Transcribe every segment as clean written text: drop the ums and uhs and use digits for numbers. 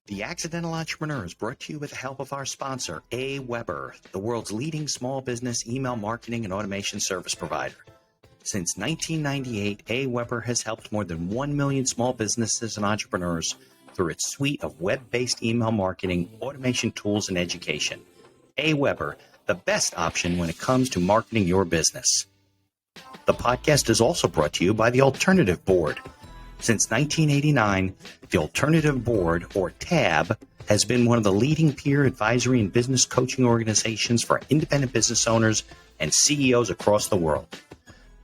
The Accidental Entrepreneur is brought to you with the help of our sponsor, AWeber, the world's leading small business email marketing and automation service provider. Since 1998, AWeber has helped more than 1 million small businesses and entrepreneurs through its suite of web-based email marketing, automation tools, and education. AWeber, the best option when it comes to marketing your business. The podcast is also brought to you by the Alternative Board. Since 1989, the Alternative Board, or TAB, has been one of the leading peer advisory and business coaching organizations for independent business owners and CEOs across the world.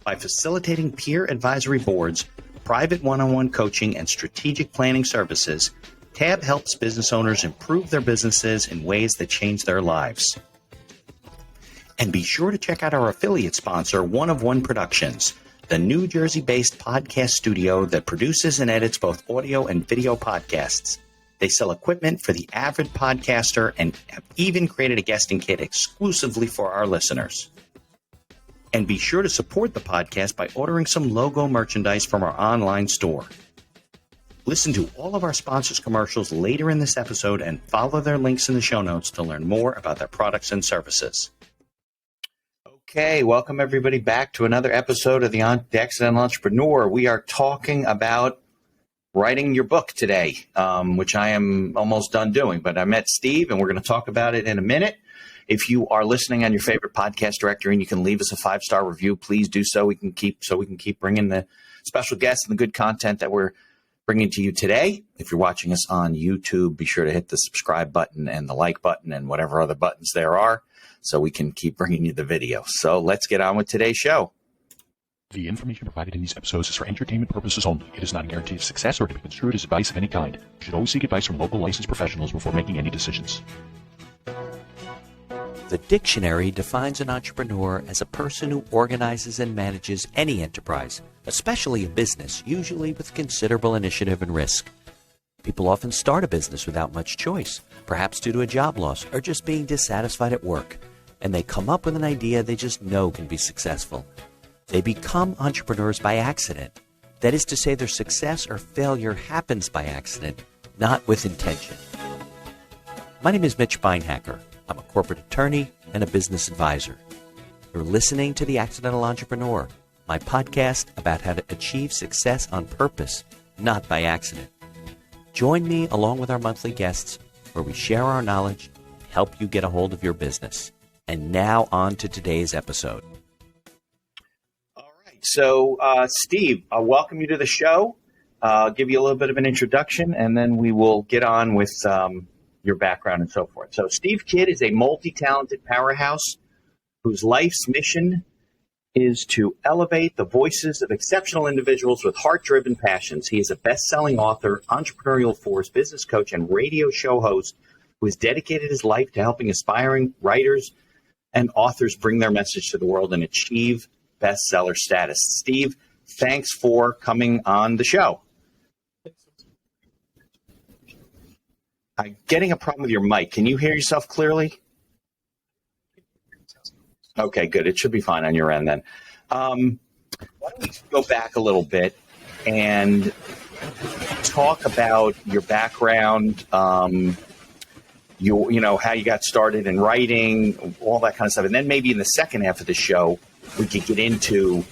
By facilitating peer advisory boards, private one-on-one coaching, and strategic planning services, TAB helps business owners improve their businesses in ways that change their lives. And be sure to check out our affiliate sponsor, One of One Productions, the New Jersey-based podcast studio that produces and edits both audio and video podcasts. They sell equipment for the avid podcaster and have even created a guesting kit exclusively for our listeners. And be sure to support the podcast by ordering some logo merchandise from our online store. Listen to all of our sponsors' commercials later in this episode and follow their links in the show notes to learn more about their products and services. Okay, welcome everybody back to another episode of the Accidental Entrepreneur. We are talking about writing your book today, which I am almost done doing. But I met Steve, and we're going to talk about it in a minute. If you are listening on your favorite podcast directory and you can leave us a 5-star review, please do so. We can keep bringing the special guests and the good content that we're bringing to you today. If you're watching us on YouTube, be sure to hit the subscribe button and the like button and whatever other buttons there are, so we can keep bringing you the video. So let's get on with today's show. The information provided in these episodes is for entertainment purposes only. It is not a guarantee of success or to be construed as advice of any kind. You should always seek advice from local licensed professionals before making any decisions. The dictionary defines an entrepreneur as a person who organizes and manages any enterprise, especially a business, usually with considerable initiative and risk. People often start a business without much choice, perhaps due to a job loss or just being dissatisfied at work, and they come up with an idea they just know can be successful. They become entrepreneurs by accident. That is to say, their success or failure happens by accident, not with intention. My name is Mitch Beinhacker. I'm a corporate attorney and a business advisor. You're listening to The Accidental Entrepreneur, my podcast about how to achieve success on purpose, not by accident. Join me along with our monthly guests where we share our knowledge and help you get a hold of your business. And now on to today's episode. All right. So, Steve, I'll welcome you to the show. I'll give you a little bit of an introduction, and then we will get on with your background and so forth. So Steve Kidd is a multi-talented powerhouse whose life's mission is to elevate the voices of exceptional individuals with heart-driven passions. He is a best-selling author, entrepreneurial force, business coach, and radio show host who has dedicated his life to helping aspiring writers and authors bring their message to the world and achieve bestseller status. Steve, thanks for coming on the show. I'm getting a problem with your mic. Can you hear yourself clearly? Okay, good. It should be fine on your end then. Why don't we go back a little bit and talk about your background, how you got started in writing, all that kind of stuff. And then maybe in the second half of the show, we could get into,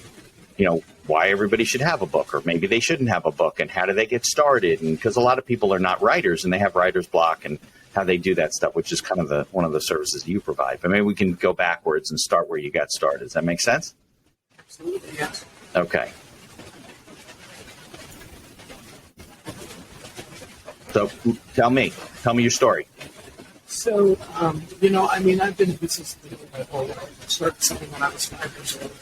why everybody should have a book, or maybe they shouldn't have a book, and how do they get started? And because a lot of people are not writers and they have writer's block, and how they do that stuff, which is kind of one of the services you provide. But maybe we can go backwards and start where you got started. Does that make sense? Absolutely, yes. Okay. So tell me your story. So, I've been in business my whole life. I started selling when I was 5 years old.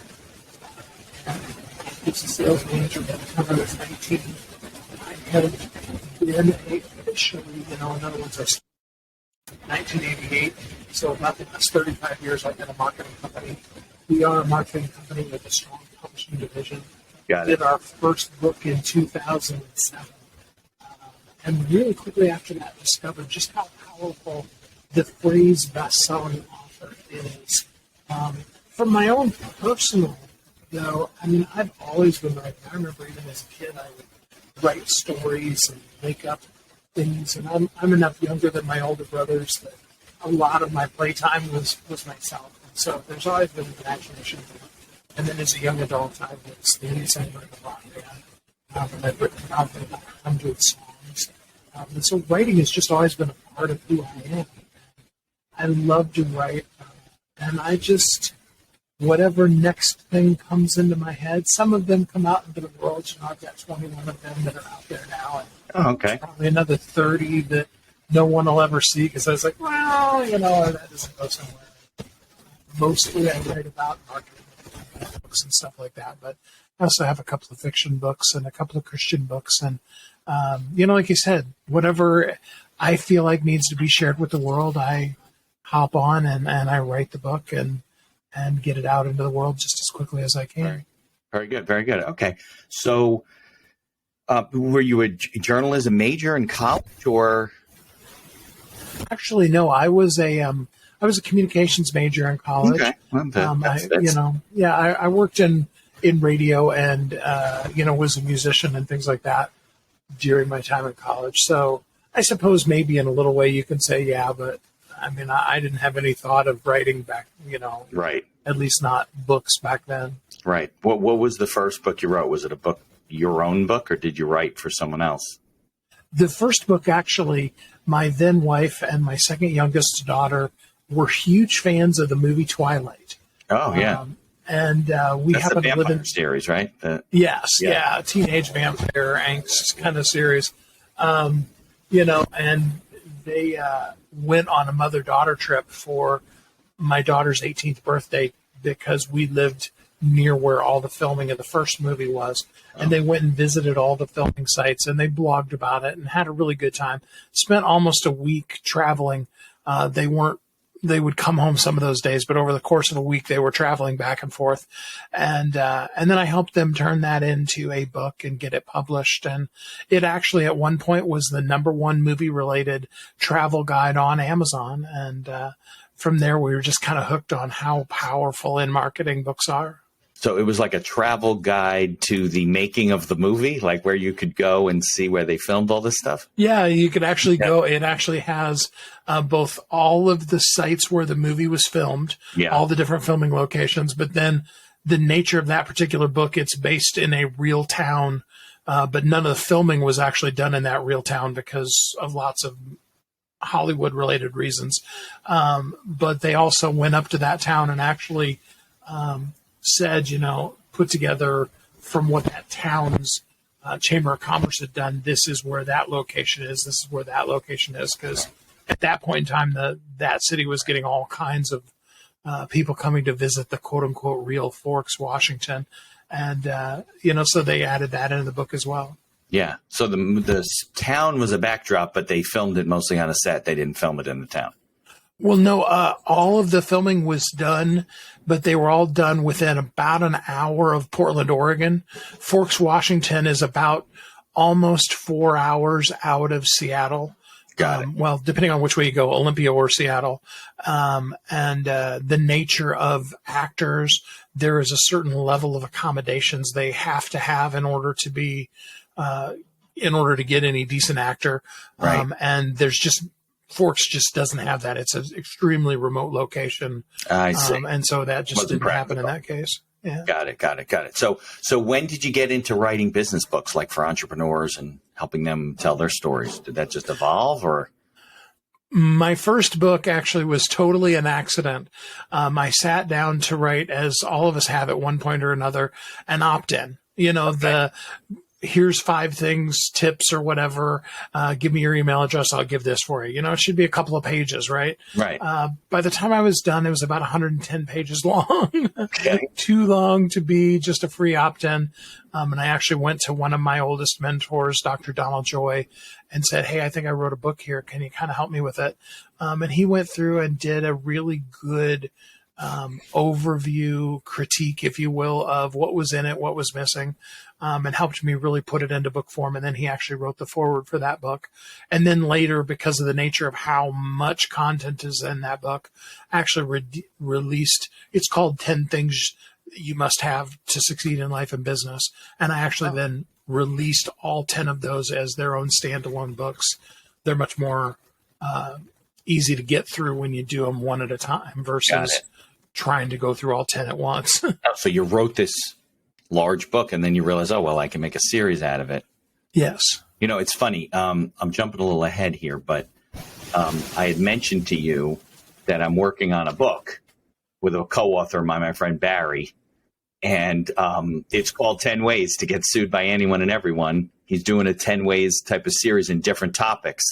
I was a sales manager by the time I was 19. I had been officially, in other words, I started in 1988. So about the last 35 years, I've had a marketing company. We are a marketing company with a strong publishing division. Got it. We did our first book in 2007. And really quickly after that, discovered just how powerful the phrase best-selling author is. From my own personal, though, I've always been writing. I remember even as a kid, I would write stories and make up things. And I'm enough younger than my older brothers that a lot of my playtime was myself. And so there's always been an imagination. And then as a young adult, I was the lead singer in a rock band. And I've written probably about 100 songs. And so writing has just always been a part of who I am. I love to write. And I just, whatever next thing comes into my head, some of them come out into the world. You know, I've got 21 of them that are out there now. And okay. Probably another 30 that no one will ever see because I was like, well, you know, that doesn't go somewhere. Mostly I write about marketing books and stuff like that. But I also have a couple of fiction books and a couple of Christian books. And, you know, like you said, whatever I feel like needs to be shared with the world, I hop on and I write the book and get it out into the world just as quickly as I can. Right. Very good. Very good. Okay. So were you a journalism major in college or? Actually, no, I was a communications major in college. Okay. Well, I worked in radio and, was a musician and things like that during my time in college. So I suppose maybe in a little way you can say, yeah, but I mean, I didn't have any thought of writing back, right. At least not books back then. Right. What was the first book you wrote? Was it a book, your own book, or did you write for someone else? The first book, actually, my then wife and my second youngest daughter were huge fans of the movie Twilight. Oh, yeah. And we That's happen the to live in series, right? Yes, yeah, teenage vampire angst kind of series. And they went on a mother-daughter trip for my daughter's 18th birthday because we lived near where all the filming of the first movie was. And they went and visited all the filming sites and they blogged about it and had a really good time. Spent almost a week traveling. They would come home some of those days, but over the course of a week, they were traveling back and forth. And then I helped them turn that into a book and get it published. And it actually at one point was the #1 movie related travel guide on Amazon. And from there, we were just kind of hooked on how powerful in marketing books are. So it was like a travel guide to the making of the movie, like where you could go and see where they filmed all this stuff? Yeah, you could actually go. It actually has both all of the sites where the movie was filmed, all the different filming locations, but then the nature of that particular book, it's based in a real town, but none of the filming was actually done in that real town because of lots of Hollywood-related reasons. But they also went up to that town and actually said, put together from what that town's Chamber of Commerce had done, this is where that location is, this is where that location is, because at that point in time, that city was getting all kinds of people coming to visit the quote-unquote real Forks, Washington. And, so they added that into the book as well. Yeah. So the town was a backdrop, but they filmed it mostly on a set. They didn't film it in the town. Well, no, all of the filming was done, but they were all done within about an hour of Portland, Oregon. Forks, Washington is about almost 4 hours out of Seattle. Got it. Well, depending on which way you go, Olympia or Seattle. And the nature of actors, there is a certain level of accommodations they have to have in order to be, in order to get any decent actor. Right. And there's just, Forks just doesn't have that. It's an extremely remote location. I see. And so that just didn't happen in that case. Yeah. Got it. So when did you get into writing business books, like for entrepreneurs and helping them tell their stories? Did that just evolve, or? My first book actually was totally an accident. I sat down to write, as all of us have at one point or another, an opt-in. Here's 5 things, tips or whatever. Give me your email address. I'll give this for you. It should be a couple of pages, right? Right. By the time I was done, it was about 110 pages long. Okay. Too long to be just a free opt-in. And I actually went to one of my oldest mentors, Dr. Donald Joy, and said, hey, I think I wrote a book here. Can you kind of help me with it? And he went through and did a really good overview critique, if you will, of what was in it, what was missing, and helped me really put it into book form. And then he actually wrote the foreword for that book. And then later, because of the nature of how much content is in that book, actually released, it's called 10 Things You Must Have to Succeed in Life and Business. And I actually then released all 10 of those as their own standalone books. they're much more easy to get through when you do them one at a time versus trying to go through all 10 at once. So you wrote this large book and then you realize, oh, well, I can make a series out of it. Yes. You know, it's funny. I'm jumping a little ahead here, but I had mentioned to you that I'm working on a book with a co-author of mine, my friend Barry. And it's called 10 Ways to Get Sued by Anyone and Everyone. He's doing a 10 Ways type of series in different topics.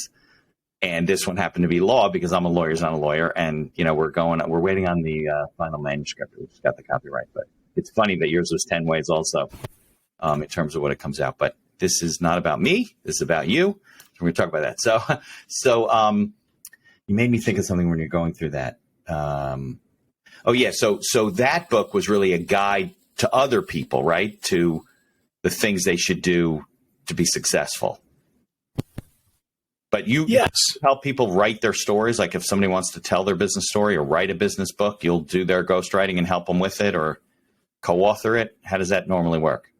And this one happened to be law because I'm a lawyer, he's not a lawyer. And, you know, we're waiting on the final manuscript. We just got the copyright. But it's funny that yours was 10 Ways also in terms of what it comes out. But this is not about me. This is about you. We're going to talk about that. So you made me think of something when you're going through that. Oh, yeah. So that book was really a guide to other people, right? To the things they should do to be successful. But you help people write their stories. Like if somebody wants to tell their business story or write a business book, you'll do their ghostwriting and help them with it or co-author it. How does that normally work?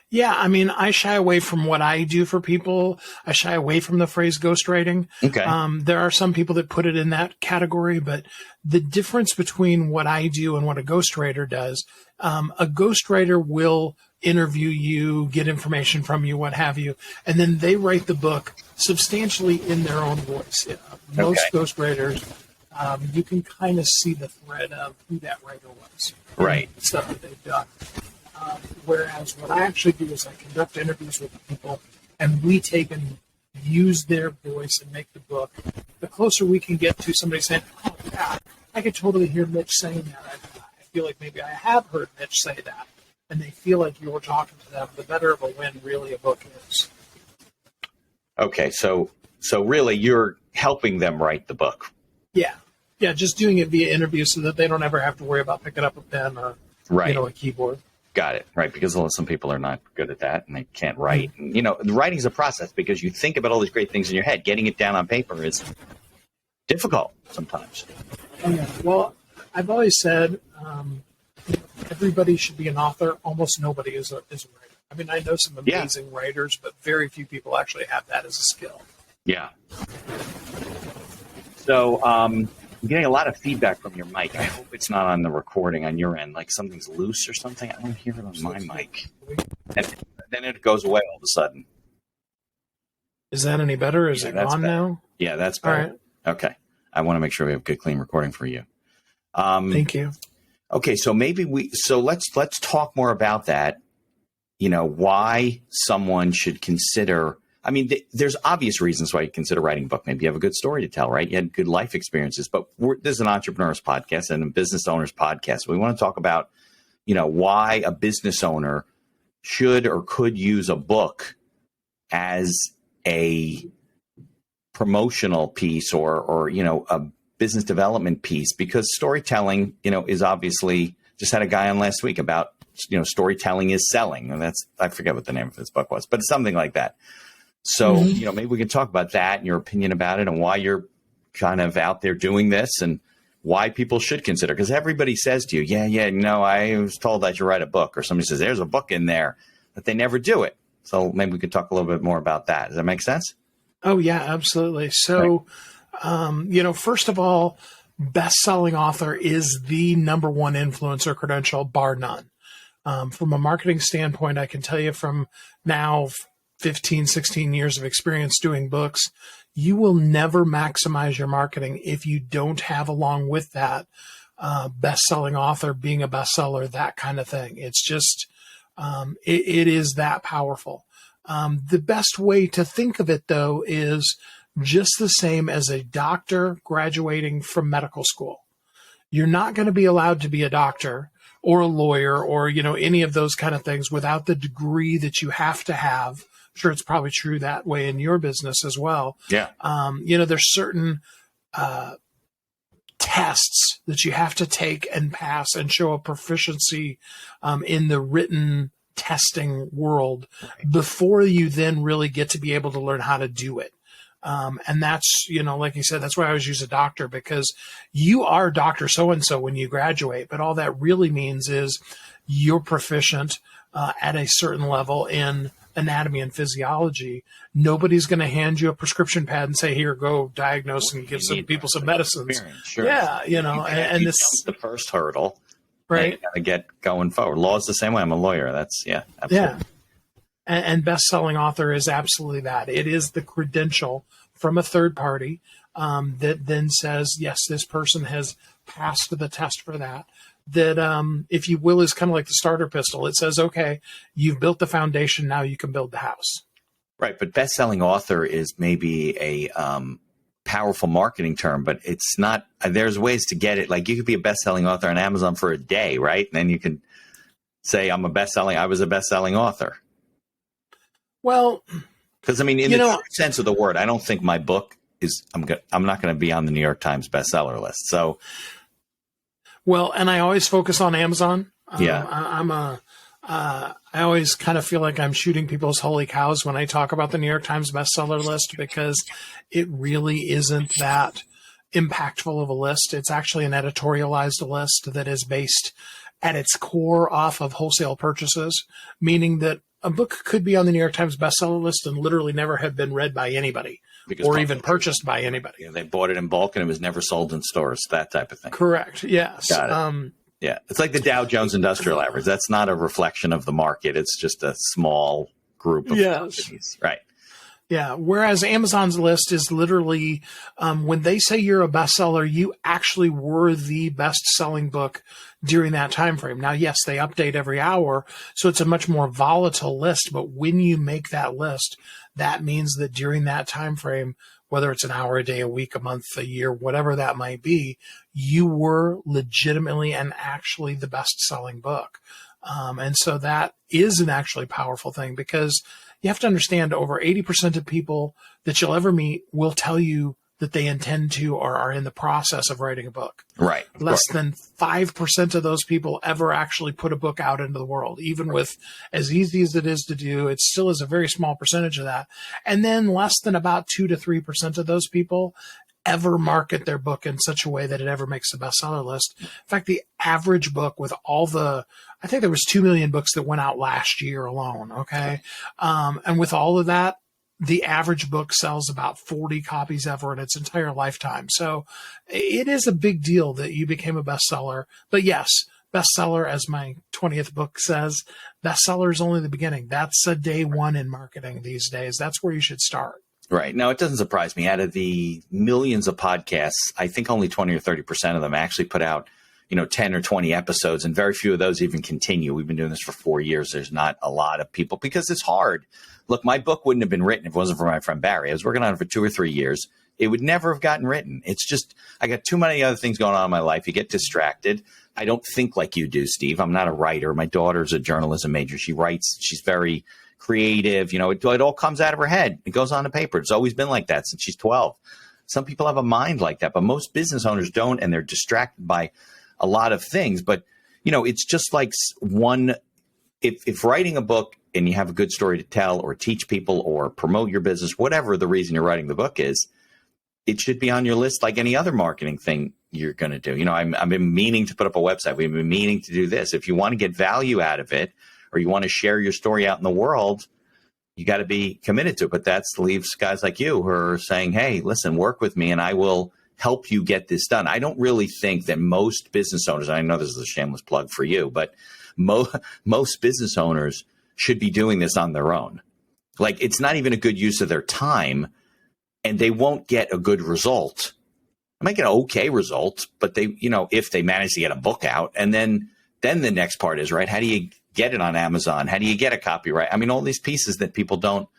Yeah, I mean, I shy away from what I do for people. I shy away from the phrase ghostwriting. Okay. There are some people that put it in that category, but the difference between what I do and what a ghostwriter does, a ghostwriter will interview you, get information from you, what have you, and then they write the book substantially in their own voice. Most ghostwriters, you can kind of see the thread of who that writer was. Right. Stuff that they've done. Whereas what I actually do is I conduct interviews with people and we take and use their voice and make the book. The closer we can get to somebody saying, oh, yeah, I could totally hear Mitch saying that. I feel like maybe I have heard Mitch say that. And they feel like you're talking to them, the better of a win really a book is. Okay, so really you're helping them write the book. Yeah. Yeah, just doing it via interview so that they don't ever have to worry about picking up a pen or a keyboard. Got it. Right. Because some people are not good at that and they can't write. And, the writing is a process because you think about all these great things in your head. Getting it down on paper is difficult sometimes. Oh, yeah. Well, I've always said everybody should be an author. Almost nobody is a writer. I mean, I know some amazing writers, but very few people actually have that as a skill. Yeah. So, I'm getting a lot of feedback from your mic. I hope it's not on the recording on your end, like something's loose or something. I don't hear it on my mic. And then it goes away all of a sudden. Is that any better? Is it gone now? Yeah, that's better. All right. Okay. I want to make sure we have a good, clean recording for you. Thank you. Okay, so let's talk more about that. Why someone should consider. I mean, there's obvious reasons why you consider writing a book. Maybe you have a good story to tell, right? You had good life experiences, but this is an entrepreneur's podcast and a business owner's podcast. We want to talk about, why a business owner should or could use a book as a promotional piece or a business development piece, because storytelling, is obviously, just had a guy on last week about, storytelling is selling. And I forget what the name of his book was, but it's something like that. So, maybe we can talk about that and your opinion about it and why you're kind of out there doing this and why people should consider. Because everybody says to you, I was told I should write a book. Or somebody says, there's a book in there, but they never do it. So maybe we could talk a little bit more about that. Does that make sense? Oh, yeah, absolutely. So, first of all, best-selling author is the number one influencer credential, bar none. From a marketing standpoint, I can tell you from now 15, 16 years of experience doing books, you will never maximize your marketing if you don't have along with that best-selling author, being a bestseller, that kind of thing. It's just, it is that powerful. The best way to think of it, though, is just the same as a doctor graduating from medical school. You're not going to be allowed to be a doctor or a lawyer or, any of those kind of things without the degree that you have to have. I'm sure it's probably true that way in your business as well. Yeah. There's certain tests that you have to take and pass and show a proficiency in the written testing world before you then really get to be able to learn how to do it. And that's, like you said, that's why I always use a doctor, because you are Dr. So-and-so when you graduate, but all that really means is you're proficient. at a certain level in anatomy and physiology, nobody's going to hand you a prescription pad and say, here, go diagnose and give some people some medicines. Sure. Yeah, and this the first hurdle, right? You got to get going forward. Law's the same way. I'm a lawyer. That's absolutely. Yeah. And best-selling author is absolutely that. It is the credential from a third party that then says, yes, this person has passed the test for that. That, if you will, is kind of like the starter pistol. It says, okay, you've built the foundation. Now you can build the house. Right. But best-selling author is maybe a powerful marketing term, but it's not. There's ways to get it. Like you could be a best-selling author on Amazon for a day, right? And then you can say, I was a best-selling author. Well, because I mean, in the true sense of the word, I don't think my book is. I'm not going to be on the New York Times bestseller list. So, well, and I always focus on Amazon. Yeah, I always kind of feel like I'm shooting people's holy cows when I talk about the New York Times bestseller list, because it really isn't that impactful of a list. It's actually an editorialized list that is based at its core off of wholesale purchases, meaning that a book could be on the New York Times bestseller list and literally never have been read by anybody or even purchased by anybody. Yeah, they bought it in bulk and it was never sold in stores, that type of thing. Correct. Yes. Got it. Yeah. It's like the Dow Jones Industrial Average. That's not a reflection of the market. It's just a small group of companies. Right. Yeah. Whereas Amazon's list is literally, when they say you're a bestseller, you actually were the best-selling book during that time frame. Now, yes, they update every hour, so it's a much more volatile list. But when you make that list, that means that during that time frame, whether it's an hour, a day, a week, a month, a year, whatever that might be, you were legitimately and actually the best-selling book. And so that is an actually powerful thing, because you have to understand over 80% of people that you'll ever meet will tell you that they intend to or are in the process of writing a book. Right. Less than 5% of those people ever actually put a book out into the world. Even with as easy as it is to do, it still is a very small percentage of that. And then less than about 2 to 3% of those people ever market their book in such a way that it ever makes the bestseller list. In fact, the average book with all the, I think there was 2 million books that went out last year alone. Okay. And with all of that, the average book sells about 40 copies ever in its entire lifetime. So it is a big deal that you became a bestseller. But yes, bestseller, as my 20th book says, bestseller is only the beginning. That's a day one in marketing these days. That's where you should start. Right. Now, it doesn't surprise me. Out of the millions of podcasts, I think only 20 or 30% of them actually put out, 10 or 20 episodes, and very few of those even continue. We've been doing this for 4 years. There's not a lot of people because it's hard. Look, my book wouldn't have been written if it wasn't for my friend Barry. I was working on it for 2 or 3 years. It would never have gotten written. It's just, I got too many other things going on in my life. You get distracted. I don't think like you do, Steve. I'm not a writer. My daughter's a journalism major. She writes. She's very creative. It all comes out of her head. It goes on the paper. It's always been like that since she's 12. Some people have a mind like that, but most business owners don't, and they're distracted by a lot of things. But, it's just like if writing a book and you have a good story to tell or teach people or promote your business, whatever the reason you're writing the book is, it should be on your list like any other marketing thing you're going to do. I've been meaning to put up a website. We've been meaning to do this. If you want to get value out of it, or you want to share your story out in the world, you got to be committed to it. But that leaves guys like you who are saying, hey, listen, work with me and I will help you get this done. I don't really think that most business owners, and I know this is a shameless plug for you, but most business owners should be doing this on their own. Like, it's not even a good use of their time, and they won't get a good result. They might get an okay result, but they, if they manage to get a book out, and then the next part is, right, how do you get it on Amazon? How do you get a copyright? I mean, all these pieces that people don't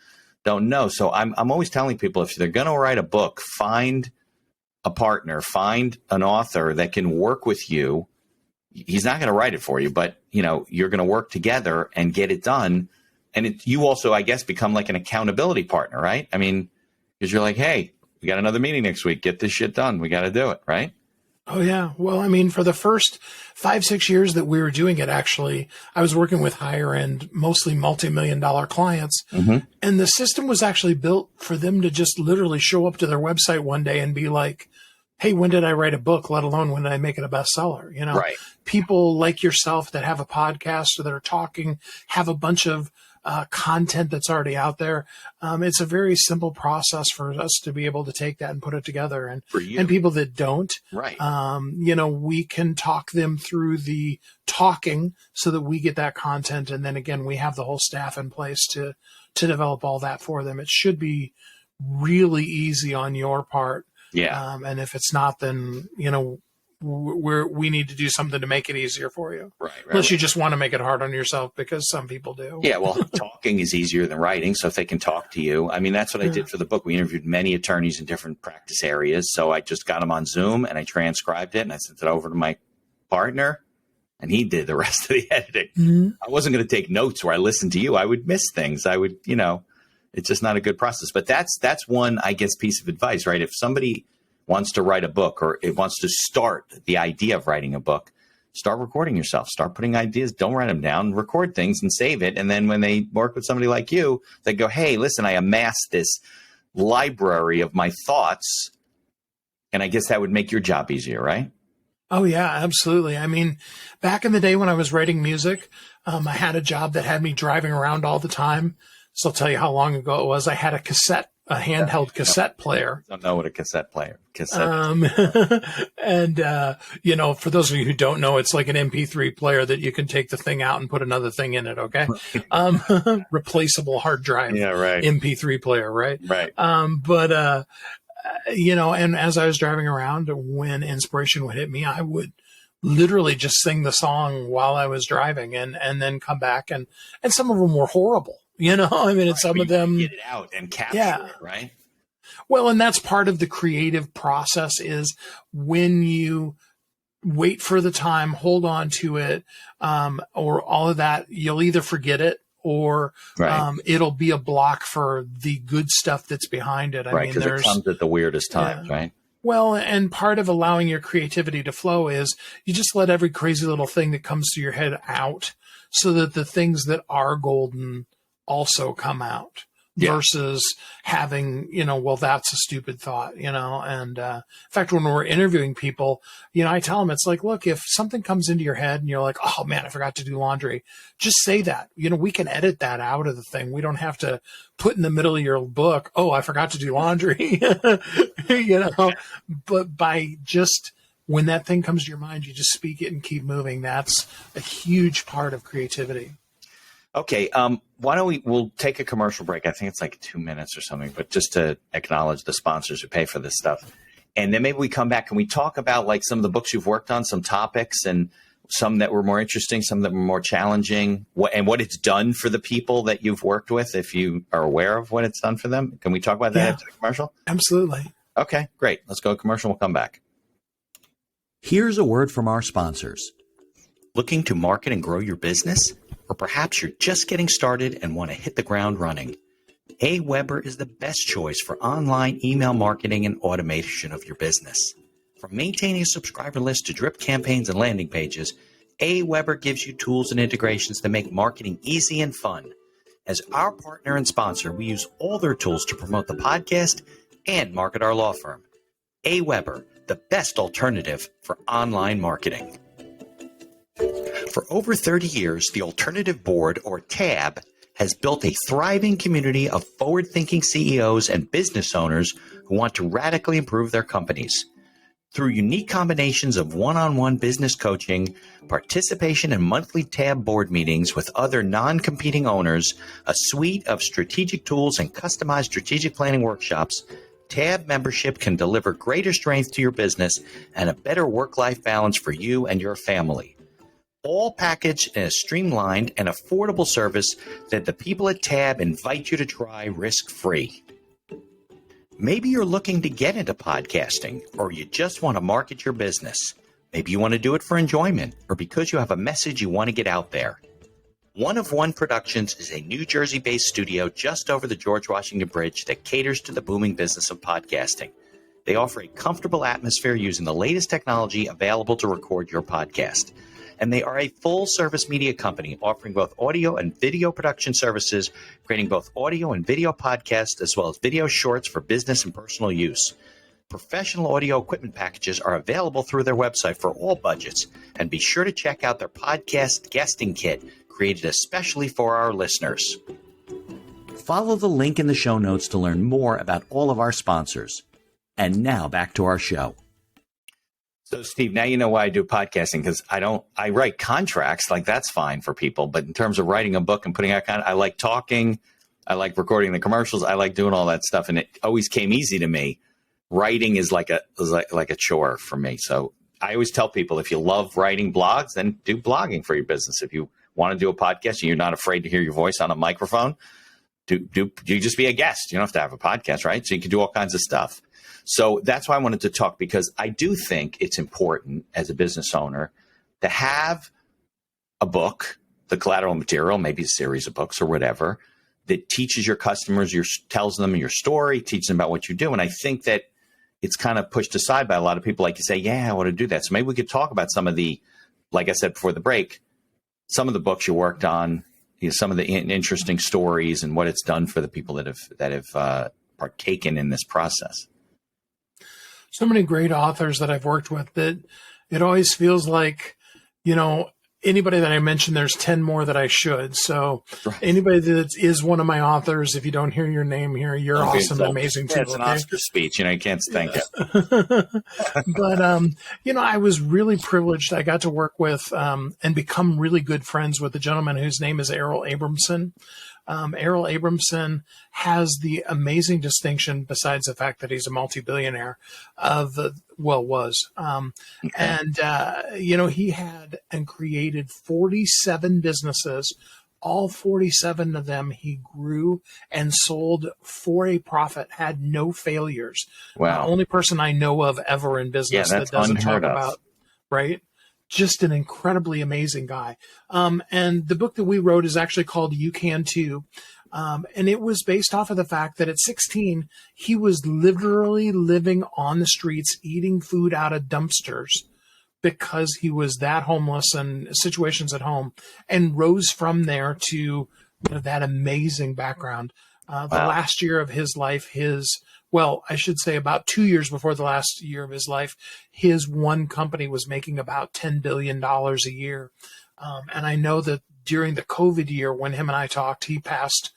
know. So I'm always telling people, if they're going to write a book, find a partner, find an author that can work with you. He's not going to write it for you, but you're going to work together and get it done. And you also, I guess, become like an accountability partner, right? I mean, because you're like, hey, we got another meeting next week. Get this shit done. We got to do it, right? Oh, yeah. Well, I mean, for the first 5-6 years that we were doing it, actually, I was working with higher end, mostly multi-million-dollar clients. Mm-hmm. And the system was actually built for them to just literally show up to their website one day and be like, hey, when did I write a book, let alone when did I make it a bestseller? Right. people like yourself that have a podcast or that are talking, have a bunch of content that's already out there. It's a very simple process for us to be able to take that and put it together. And people that don't, right. We can talk them through the talking so that we get that content. And then again, we have the whole staff in place to develop all that for them. It should be really easy on your part. Yeah. And if it's not, then, we need to do something to make it easier for you. Right. Unless you just want to make it hard on yourself, because some people do. Yeah, well, talking is easier than writing. So if they can talk to you, I mean, that's what I did for the book. We interviewed many attorneys in different practice areas. So I just got them on Zoom and I transcribed it and I sent it over to my partner and he did the rest of the editing. Mm-hmm. I wasn't going to take notes where I listened to you. I would miss things. I would, it's just not a good process. But that's one, I guess, piece of advice, right? If somebody wants to write a book or it wants to start the idea of writing a book, start recording yourself, start putting ideas, don't write them down, record things and save it. And then when they work with somebody like you, they go, hey, listen, I amassed this library of my thoughts. And I guess that would make your job easier, right? Oh, yeah, absolutely. I mean, back in the day when I was writing music, I had a job that had me driving around all the time. So I'll tell you how long ago it was. I had a handheld cassette player. I don't know what a cassette player. And, for those of you who don't know, it's like an MP3 player that you can take the thing out and put another thing in it. Okay. Replaceable hard drive. Yeah, right. MP3 player. Right. Right. And as I was driving around, when inspiration would hit me, I would literally just sing the song while I was driving and then come back. And some of them were horrible. It's some of them get it out and capture it, right? Well, and that's part of the creative process is when you wait for the time, hold on to it, or all of that, you'll either forget it or it'll be a block for the good stuff that's behind it. I mean, because it comes at the weirdest times, right? Well, and part of allowing your creativity to flow is you just let every crazy little thing that comes to your head out so that the things that are golden also come out versus having, well, that's a stupid thought, and in fact, when we're interviewing people, I tell them, it's like, look, if something comes into your head and you're like, oh man, I forgot to do laundry, just say that, we can edit that out of the thing. We don't have to put in the middle of your book, oh, I forgot to do laundry, but by just, when that thing comes to your mind, you just speak it and keep moving. That's a huge part of creativity. Okay, why don't we'll take a commercial break. I think it's like 2 minutes or something, but just to acknowledge the sponsors who pay for this stuff. And then maybe we come back and we talk about like some of the books you've worked on, some topics, and some that were more interesting, some that were more challenging, and what it's done for the people that you've worked with, if you are aware of what it's done for them. Can we talk about that after the commercial? Absolutely. Okay, great. Let's go to commercial. We'll come back. Here's a word from our sponsors. Looking to market and grow your business? Or perhaps you're just getting started and want to hit the ground running. AWeber is the best choice for online email marketing and automation of your business. From maintaining a subscriber list to drip campaigns and landing pages, AWeber gives you tools and integrations to make marketing easy and fun. As our partner and sponsor, we use all their tools to promote the podcast and market our law firm. AWeber, the best alternative for online marketing. For over 30 years, the Alternative Board, or TAB, has built a thriving community of forward-thinking CEOs and business owners who want to radically improve their companies. Through unique combinations of one-on-one business coaching, participation in monthly TAB board meetings with other non-competing owners, a suite of strategic tools, and customized strategic planning workshops, TAB membership can deliver greater strength to your business and a better work-life balance for you and your family. All packaged in a streamlined and affordable service that the people at TAB invite you to try risk-free. Maybe you're looking to get into podcasting, or you just want to market your business. Maybe you want to do it for enjoyment, or because you have a message you want to get out there. One of One Productions is a New Jersey-based studio just over the George Washington Bridge that caters to the booming business of podcasting. They offer a comfortable atmosphere using the latest technology available to record your podcast. And they are a full-service media company offering both audio and video production services, creating both audio and video podcasts, as well as video shorts for business and personal use. professional audio equipment packages are available through their website for all budgets. And be sure to check out their podcast guesting kit, created especially for our listeners. Follow the link in the show notes to learn more about all of our sponsors. And now back to our show. So, Steve, now you know why I do podcasting, because I write contracts, like that's fine for people. But in terms of writing a book and putting out content, I like talking. I like recording the commercials. I like doing all that stuff. And it always came easy to me. Writing is like a chore for me. So I always tell people, if you love writing blogs, then do blogging for your business. If you want to do a podcast and you're not afraid to hear your voice on a microphone, do you just be a guest. You don't have to have a podcast, right? So you can do all kinds of stuff. So that's why I wanted to talk, because I do think it's important as a business owner to have a book, the collateral material, maybe a series of books or whatever, that teaches your customers, tells them your story, teaches them about what you do. And I think that it's kind of pushed aside by a lot of people. Like you say, yeah, I want to do that. So maybe we could talk about some of the, like I said before the break, some of the books you worked on, some of the interesting stories and what it's done for the people that have partaken in this process. So many great authors that I've worked with that it always feels like, anybody that I mentioned, there's 10 more that I should. So right. Anybody that is one of my authors, if you don't hear your name here, you're awesome and amazing too. It's an Oscar speech, you can't thank it. But, I was really privileged. I got to work with and become really good friends with a gentleman whose name is Eroll Abramson. Eroll Abramson has the amazing distinction, besides the fact that he's a multi-billionaire, was. And he had and created 47 businesses. All 47 of them he grew and sold for a profit, had no failures. Wow. The only person I know of ever in business that doesn't talk about, right? Just an incredibly amazing guy. And the book that we wrote is actually called You Can Too. And it was based off of the fact that at 16, he was literally living on the streets, eating food out of dumpsters because he was that homeless and situations at home, and rose from there to that amazing background. The last year of his life, I should say about 2 years before the last year of his life, his one company was making about $10 billion a year. And I know that during the COVID year, when him and I talked, he passed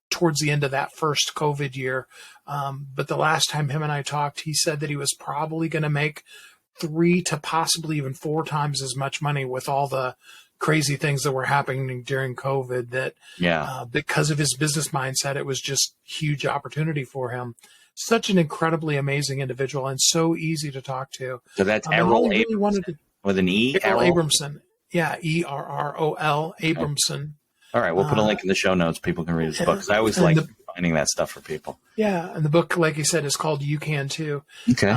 towards the end of that first COVID year. But the last time him and I talked, he said that he was probably going to make 3 to possibly even 4 times as much money with all the crazy things that were happening during COVID, that because of his business mindset, it was just huge opportunity for him. Such an incredibly amazing individual and so easy to talk to. So that's Eroll really Abramson. With an E? Eroll Abramson. Yeah, Errol Abramson. All right, we'll put a link in the show notes. People can read his book, because I always like finding that stuff for people. Yeah, and the book, like you said, is called You Can Too. Okay.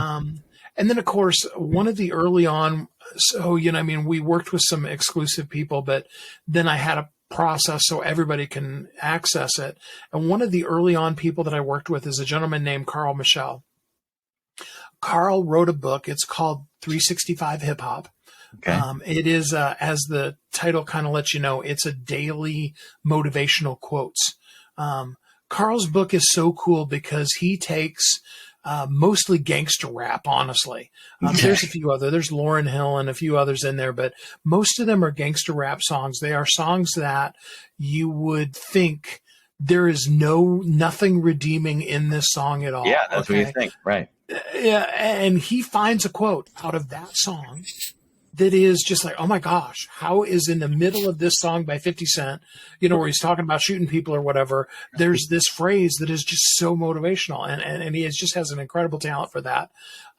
And then, of course, one of the early on, we worked with some exclusive people, but then I had a process so everybody can access it. And one of the early on people that I worked with is a gentleman named Michele. Carl wrote a book. It's called 365 Hip Hop. Okay. It is, as the title kind of lets you know, it's a daily motivational quotes. Carl's book is so cool because he takes mostly gangster rap, honestly. There's a few there's Lauryn Hill and a few others in there, but most of them are gangster rap songs. They are songs that you would think there is nothing redeeming in this song at all. Yeah, that's what you think, right? Yeah, and he finds a quote out of that song that is just like, oh my gosh, how is in the middle of this song by 50 Cent, where he's talking about shooting people or whatever, there's this phrase that is just so motivational. And he just has an incredible talent for that.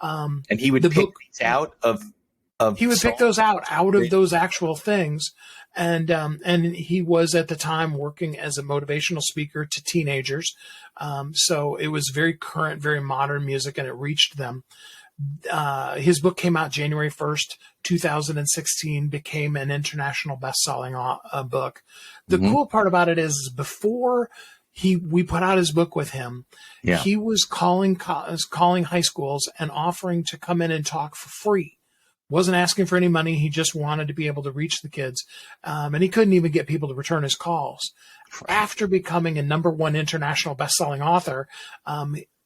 And he would pick these out of he would pick those out of those actual things. And he was at the time working as a motivational speaker to teenagers. So it was very current, very modern music, and it reached them. His book came out January 1st, 2016, became an international best-selling book. The cool part about it is before we put out his book with him, he was calling high schools and offering to come in and talk for free. Wasn't asking for any money. He just wanted to be able to reach the kids. And he couldn't even get people to return his calls. After becoming a #1 international best-selling author,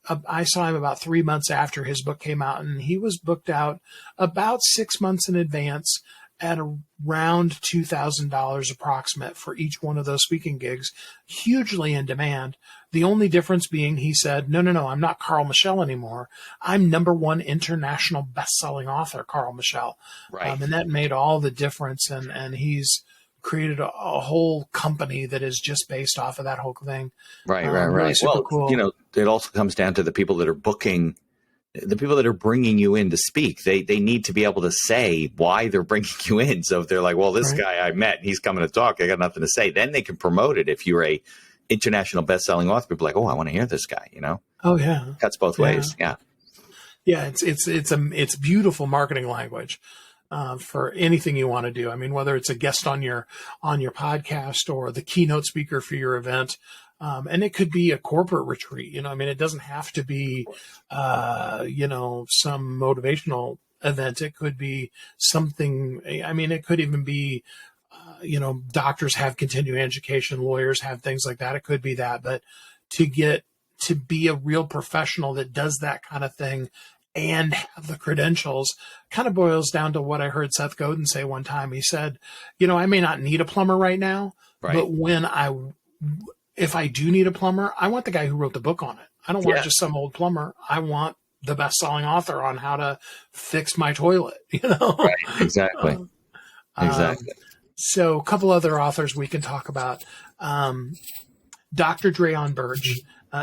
I saw him about 3 months after his book came out, and he was booked out about 6 months in advance at around $2,000 approximate for each one of those speaking gigs, hugely in demand. The only difference being he said, no, I'm not Carl Michele anymore. I'm #1 international best-selling author, Carl Michele. Right. And that made all the difference. And he's created a whole company that is just based off of that whole thing. Right. Really super cool. It also comes down to the people that are booking, the people that are bringing you in to speak. They need to be able to say why they're bringing you in. So if they're like, well, this guy I met, he's coming to talk, I got nothing to say. Then they can promote it. If you're a international best-selling author, people are like, oh, I want to hear this guy, Oh yeah. Cuts both ways. Yeah. Yeah. It's beautiful marketing language. For anything you want to do. I mean, whether it's a guest on your podcast or the keynote speaker for your event, and it could be a corporate retreat. It doesn't have to be, some motivational event. It could be something. I mean, it could even be, doctors have continuing education, lawyers have things like that. It could be that, but to be a real professional that does that kind of thing and have the credentials kind of boils down to what I heard Seth Godin say one time. He said, I may not need a plumber right now, but if I do need a plumber, I want the guy who wrote the book on it. I don't want just some old plumber. I want the best-selling author on how to fix my toilet, Right. Exactly. Exactly. So a couple other authors we can talk about. Dr. Dre on Birch.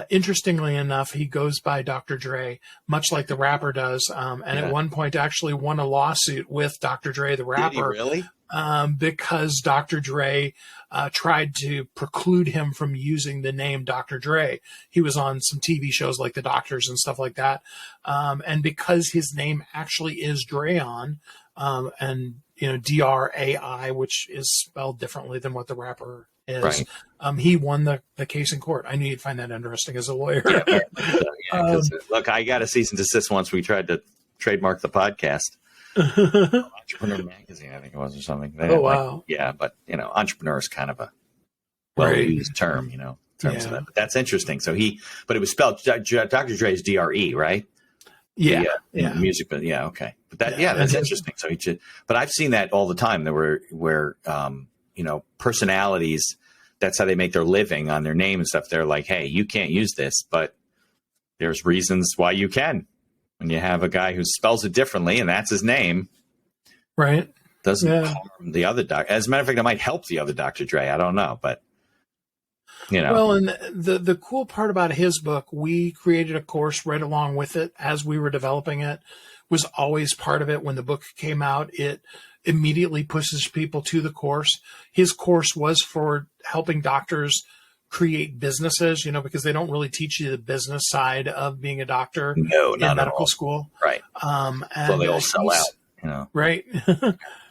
Interestingly enough, he goes by Dr. Dre, much like the rapper does. At one point actually won a lawsuit with Dr. Dre, the rapper. Did he really? Because Dr. Dre tried to preclude him from using the name Dr. Dre. He was on some TV shows like The Doctors and stuff like that. And because his name actually is Dreon, and Drai, which is spelled differently than what the rapper is. Right. He won the case in court. I knew you'd find that interesting as a lawyer. Look, I got a cease and desist once we tried to trademark the podcast. Entrepreneur Magazine, I think it was, or something. Wow. But entrepreneur is kind of a well-used term, in terms of that. But that's interesting. So but it was spelled Dr. Dre is DRE, right? Yeah. Music, but okay. But that's interesting. So but I've seen that all the time. There where personalities, that's how they make their living on their name and stuff. They're like, hey, you can't use this, but there's reasons why you can. When you have a guy who spells it differently and that's his name, right? Doesn't harm the other doctor. As a matter of fact, it might help the other Dr. Dre. I don't know, but Well, and the cool part about his book, we created a course right along with it as we were developing it. Was always part of it when the book came out. It immediately pushes people to the course. His course was for helping doctors create businesses, because they don't really teach you the business side of being a doctor in medical school. Right. So they all sell out, Right. I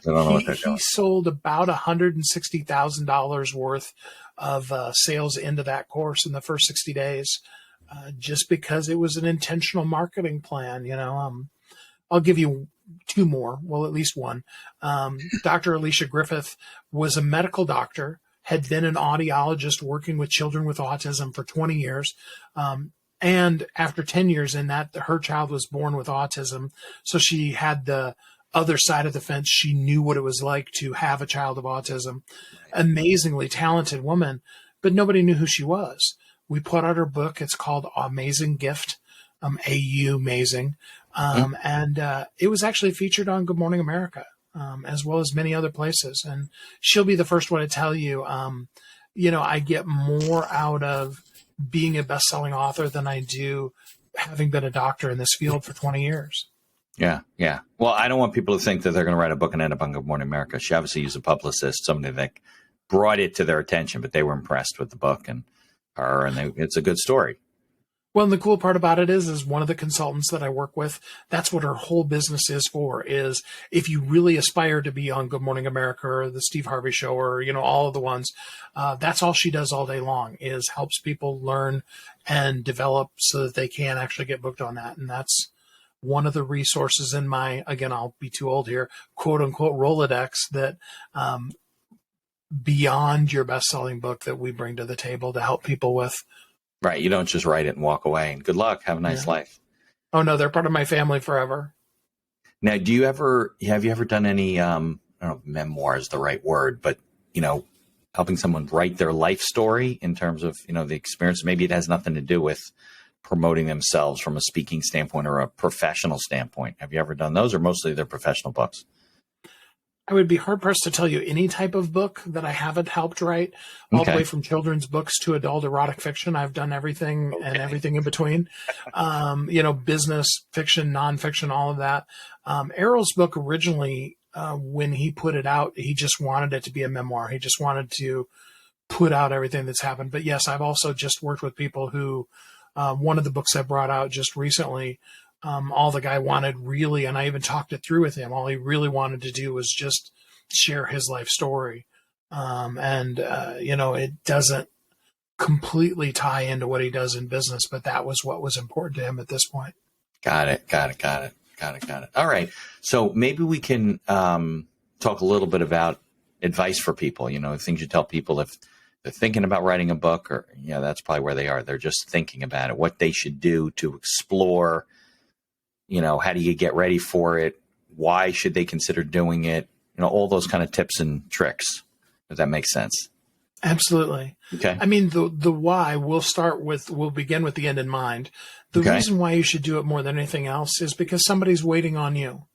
don't know what they're doing. He sold about $160,000 worth of sales into that course in the first 60 days, just because it was an intentional marketing plan. I'll give you two more. Well, at least one. Dr. Alicia Griffith was a medical doctor, had been an audiologist working with children with autism for 20 years. And after 10 years in that, her child was born with autism. So she had the other side of the fence. She knew what it was like to have a child of autism. Amazingly talented woman, but nobody knew who she was. We put out her book. It's called Amazing Gift, AU Amazing. And it was actually featured on Good Morning America, as well as many other places. And she'll be the first one to tell you, I get more out of being a best-selling author than I do having been a doctor in this field for 20 years. Yeah. Well, I don't want people to think that they're going to write a book and end up on Good Morning America. She obviously used a publicist, somebody that brought it to their attention, but they were impressed with the book and her, and it's a good story. Well, and the cool part about it is one of the consultants that I work with, that's what her whole business is for, is if you really aspire to be on Good Morning America or the Steve Harvey Show or, all of the ones, that's all she does all day long is helps people learn and develop so that they can actually get booked on that. And that's one of the resources in my, again, I'll be too old here, quote unquote, Rolodex that beyond your best-selling book that we bring to the table to help people with Right. You don't just write it and walk away and good luck. Have a nice life. Oh no, they're part of my family forever. Now, have you ever done any, I don't know if memoir is the right word, but, helping someone write their life story in terms of, the experience? Maybe it has nothing to do with promoting themselves from a speaking standpoint or a professional standpoint. Have you ever done those, or mostly they're professional books? I would be hard pressed to tell you any type of book that I haven't helped write, all the way from children's books to adult erotic fiction. I've done everything and everything in between. Business fiction, nonfiction, all of that. Eroll's book originally, when he put it out, he just wanted it to be a memoir. He just wanted to put out everything that's happened. But yes, I've also just worked with people who, one of the books I brought out just recently, all the guy wanted really, and I even talked it through with him, all he really wanted to do was just share his life story. It doesn't completely tie into what he does in business, but that was what was important to him at this point. Got it. All right. So maybe we can talk a little bit about advice for people, things you tell people if they're thinking about writing a book, or, that's probably where they are. They're just thinking about it, what they should do to explore, how do you get ready for it? Why should they consider doing it? All those kind of tips and tricks, if that makes sense. Absolutely. Okay. I mean, the why, we'll begin with the end in mind. The reason why you should do it more than anything else is because somebody's waiting on you.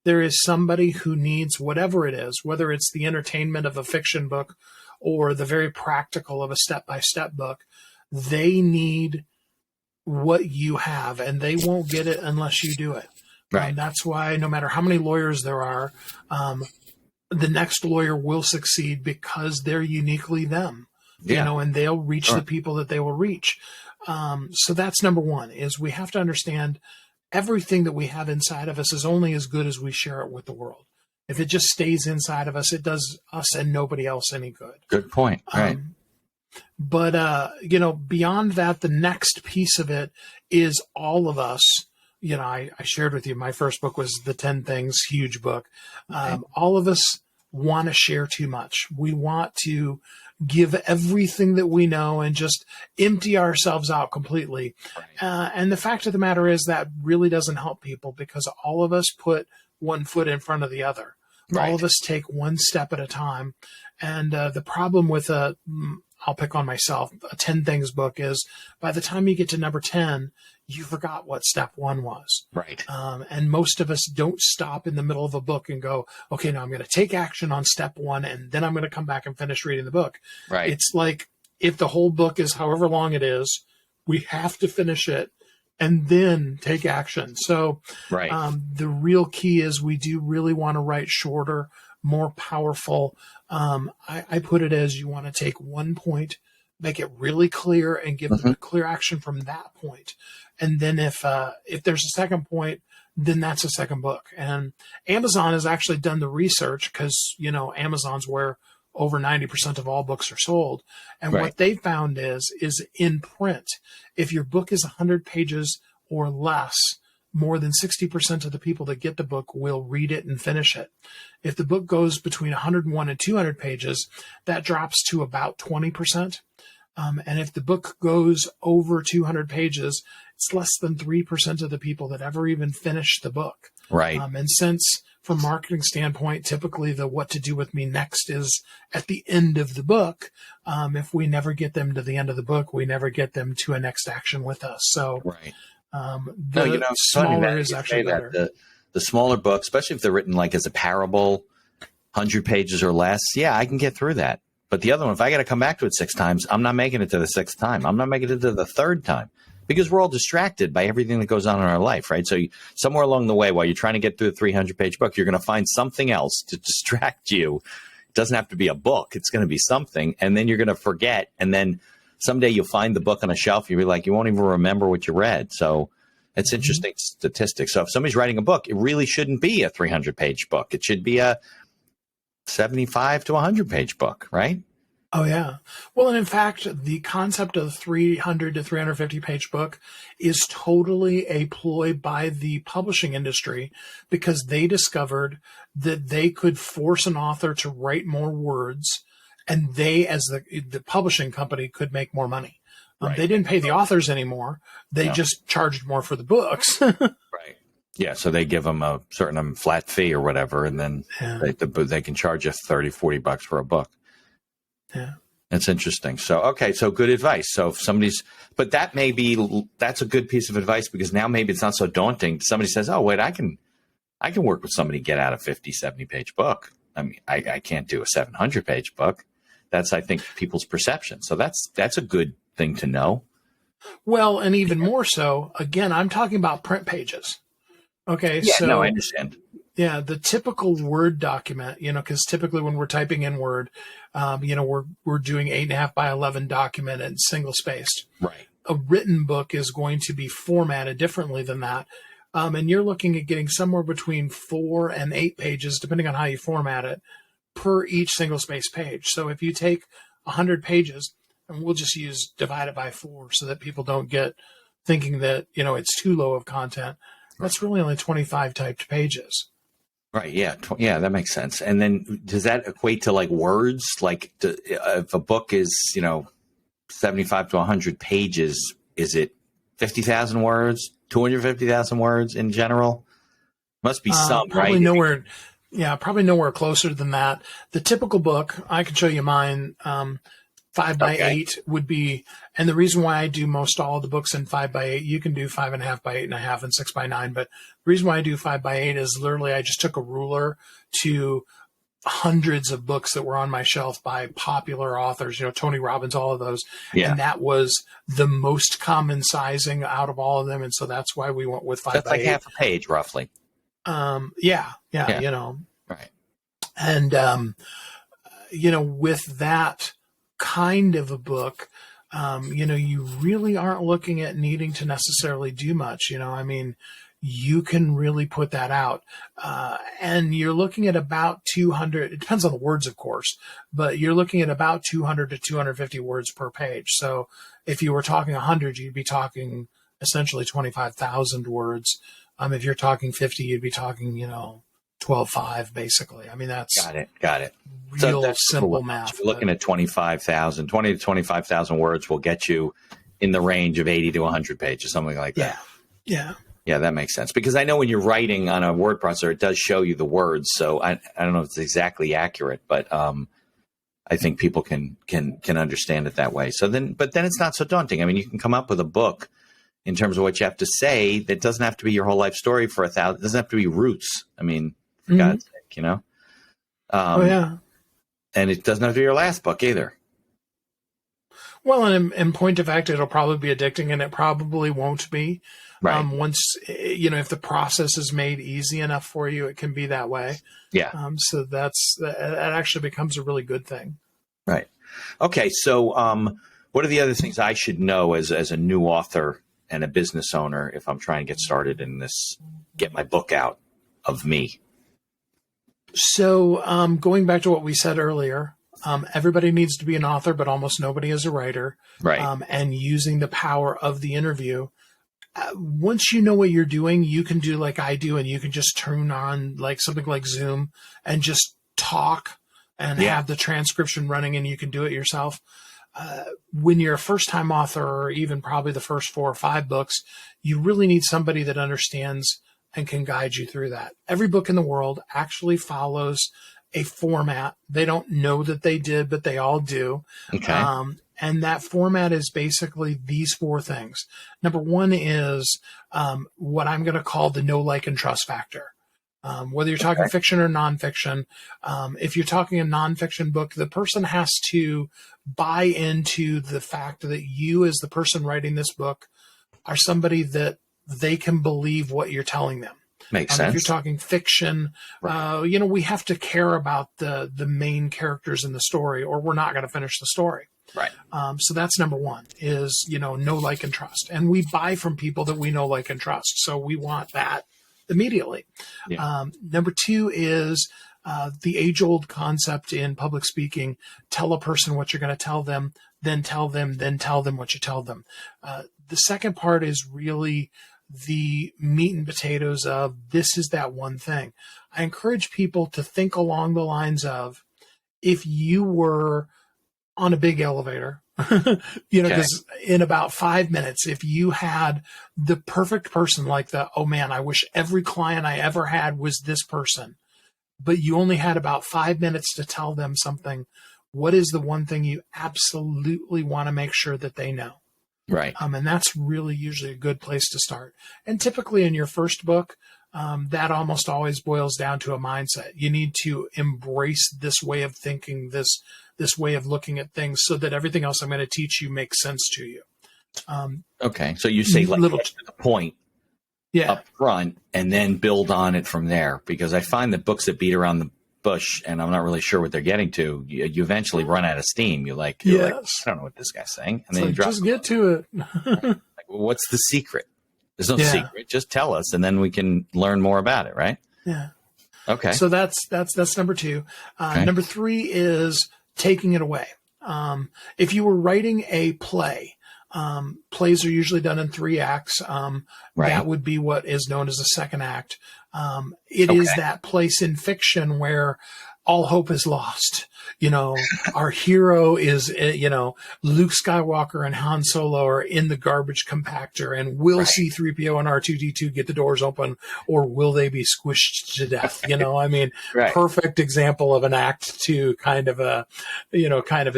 There is somebody who needs whatever it is, whether it's the entertainment of a fiction book or the very practical of a step-by-step book. They need what you have, and they won't get it unless you do it. Right. That's why no matter how many lawyers there are, the next lawyer will succeed because they're uniquely them, and they'll reach the people that they will reach. So that's number one, is we have to understand everything that we have inside of us is only as good as we share it with the world. If it just stays inside of us, it does us and nobody else any good. Good point. Right. But beyond that, the next piece of it is all of us. I shared with you, my first book was The 10 Things, huge book. All of us want to share too much. We want to give everything that we know and just empty ourselves out completely. Right. And the fact of the matter is that really doesn't help people, because all of us put one foot in front of the other. Right. All of us take one step at a time. And the problem with I'll pick on myself, a 10 things book is by the time you get to number 10, you forgot what step 1 was. Right. And most of us don't stop in the middle of a book and go, okay, now I'm going to take action on step 1, and then I'm going to come back and finish reading the book. Right. It's like, if the whole book is however long it is, we have to finish it and then take action. So the real key is we do really want to write shorter, more powerful. I put it as, you want to take one point, make it really clear, and give them a clear action from that point. And then if there's a second point, then that's a second book. And Amazon has actually done the research, because, Amazon's where over 90% of all books are sold. And what they found is in print, if your book is 100 pages or less, more than 60% of the people that get the book will read it and finish it. If the book goes between 101 and 200 pages, that drops to about 20%. And if the book goes over 200 pages, it's less than 3% of the people that ever even finish the book. Right. And since, from a marketing standpoint, typically the what to do with me next is at the end of the book. If we never get them to the end of the book, we never get them to a next action with us. So smaller is actually better. The smaller books, especially if they're written like as a parable, 100 pages or less, I can get through that. But the other one, if I got to come back to it 6 times, I'm not making it to the 6th time. I'm not making it to the 3rd time, because we're all distracted by everything that goes on in our life, right? So somewhere along the way, while you're trying to get through the 300-page book, you're going to find something else to distract you. It doesn't have to be a book. It's going to be something. And then you're going to forget. And then someday you'll find the book on a shelf. You'll be like, you won't even remember what you read. So it's interesting statistics. So if somebody's writing a book, it really shouldn't be a 300-page book. It should be a 75 to 100-page book, right? Oh, yeah. Well, and in fact, the concept of 300 to 350-page book is totally a ploy by the publishing industry, because they discovered that they could force an author to write more words, and they, as the publishing company, could make more money. Right. They didn't pay the authors anymore. They just charged more for the books. Right. Yeah. So they give them a certain flat fee or whatever, and then they can charge you $30-$40 for a book. Yeah. That's interesting. So, okay. So good advice. So if but that's a good piece of advice, because now maybe it's not so daunting. Somebody says, oh, wait, I can work with somebody to get out a 50, 70 page book. I mean, I can't do a 700 page book. That's, I think, people's perception. So that's a good thing to know. Well, and even more so, again, I'm talking about print pages. Okay. Yeah, so, no, I understand. Yeah, the typical Word document, because typically when we're typing in Word, we're doing 8.5 by 11 document and single spaced. Right. A written book is going to be formatted differently than that. And you're looking at getting somewhere between 4 and 8 pages, depending on how you format it, per each single space page. So if you take 100 pages, and we'll just divide it by 4 so that people don't get thinking that, it's too low of content. That's really only 25 typed pages. Right. Yeah. Yeah, that makes sense. And then does that equate to like words? Like if a book is, 75 to 100 pages, is it 50,000 words, 250,000 words in general? Must be some, probably right? Probably nowhere closer than that. The typical book, I can show you mine, 5 by 8 would be, and the reason why I do most all the books in 5 by 8, you can do 5.5 by 8.5 and 6 by 9. But the reason why I do 5 by 8 is literally I just took a ruler to hundreds of books that were on my shelf by popular authors, Tony Robbins, all of those. Yeah. And that was the most common sizing out of all of them. And so that's why we went with 5 by 8. That's like half a page, roughly. Yeah. Right. And, with that kind of a book, you really aren't looking at needing to necessarily do much. You can really put that out. And you're looking at about 200, it depends on the words, of course, but you're looking at about 200 to 250 words per page. So if you were talking 100, you'd be talking essentially 25,000 words. If you're talking 50, you'd be talking, 12.5 basically. I mean, that's got it. Real so that's simple math. You're looking at 20 to 25,000 words will get you in the range of 80 to 100 pages, something like that. Yeah. Yeah, that makes sense. Because I know when you're writing on a word processor, it does show you the words. So I don't know if it's exactly accurate, but I think people can understand it that way. But then it's not so daunting. I mean, you can come up with a book in terms of what you have to say that doesn't have to be your whole life story for 1,000. It doesn't have to be roots. I mean, for God's sake, And it doesn't have to be your last book either. Well, and in point of fact, it'll probably be addicting, and it probably won't be. Right. Once, if the process is made easy enough for you, it can be that way. Yeah. So that actually becomes a really good thing. Right. Okay. So what are the other things I should know as a new author and a business owner if I'm trying to get started in this, get my book out of me? So going back to what we said earlier, everybody needs to be an author, but almost nobody is a writer. Right. And using the power of the interview. Once you know what you're doing, you can do like I do, and you can just turn on like something like Zoom and just talk and have the transcription running, and you can do it yourself. When you're a first-time author, or even probably the first 4 or 5 books, you really need somebody that understands and can guide you through that. Every book in the world actually follows a format. They don't know that they did, but they all do. Okay. And that format is basically these 4 things. Number 1 is what I'm going to call the know, like, and trust factor. Whether you're talking fiction or nonfiction, if you're talking a nonfiction book, the person has to buy into the fact that you, as the person writing this book, are somebody that they can believe what you're telling them. Makes sense. If you're talking fiction, we have to care about the main characters in the story, or we're not going to finish the story. Right. So that's number 1 is, know, like, and trust. And we buy from people that we know, like, and trust. So we want that immediately. Yeah. Number 2 is the age-old concept in public speaking: tell a person what you're going to tell them, then tell them what you tell them. The second part is really the meat and potatoes of this is that one thing. I encourage people to think along the lines of, if you were on a big elevator because in about 5 minutes, if you had the perfect person, like oh man, I wish every client I ever had was this person, but you only had about 5 minutes to tell them something, what is the one thing you absolutely want to make sure that they know? Right. And that's really usually a good place to start. And typically in your first book, that almost always boils down to a mindset. You need to embrace this way of thinking, this way of looking at things, so that everything else I'm going to teach you makes sense to you. Okay. So you say get to the point up front and then build on it from there, because I find that books that beat around the bush and I'm not really sure what they're getting to, you eventually run out of steam. You're like, I don't know what this guy's saying. And then you just get to it. Like, well, what's the secret? There's no secret. Just tell us, and then we can learn more about it, right? Yeah. Okay. So that's number 2. Number 3 is taking it away. If you were writing a play, plays are usually done in 3 acts. That would be what is known as a second act. It is that place in fiction where all hope is lost. Our hero is, Luke Skywalker and Han Solo are in the garbage compactor, and will C-3PO and R2-D2 get the doors open, or will they be squished to death? Perfect example of an act 2 kind of a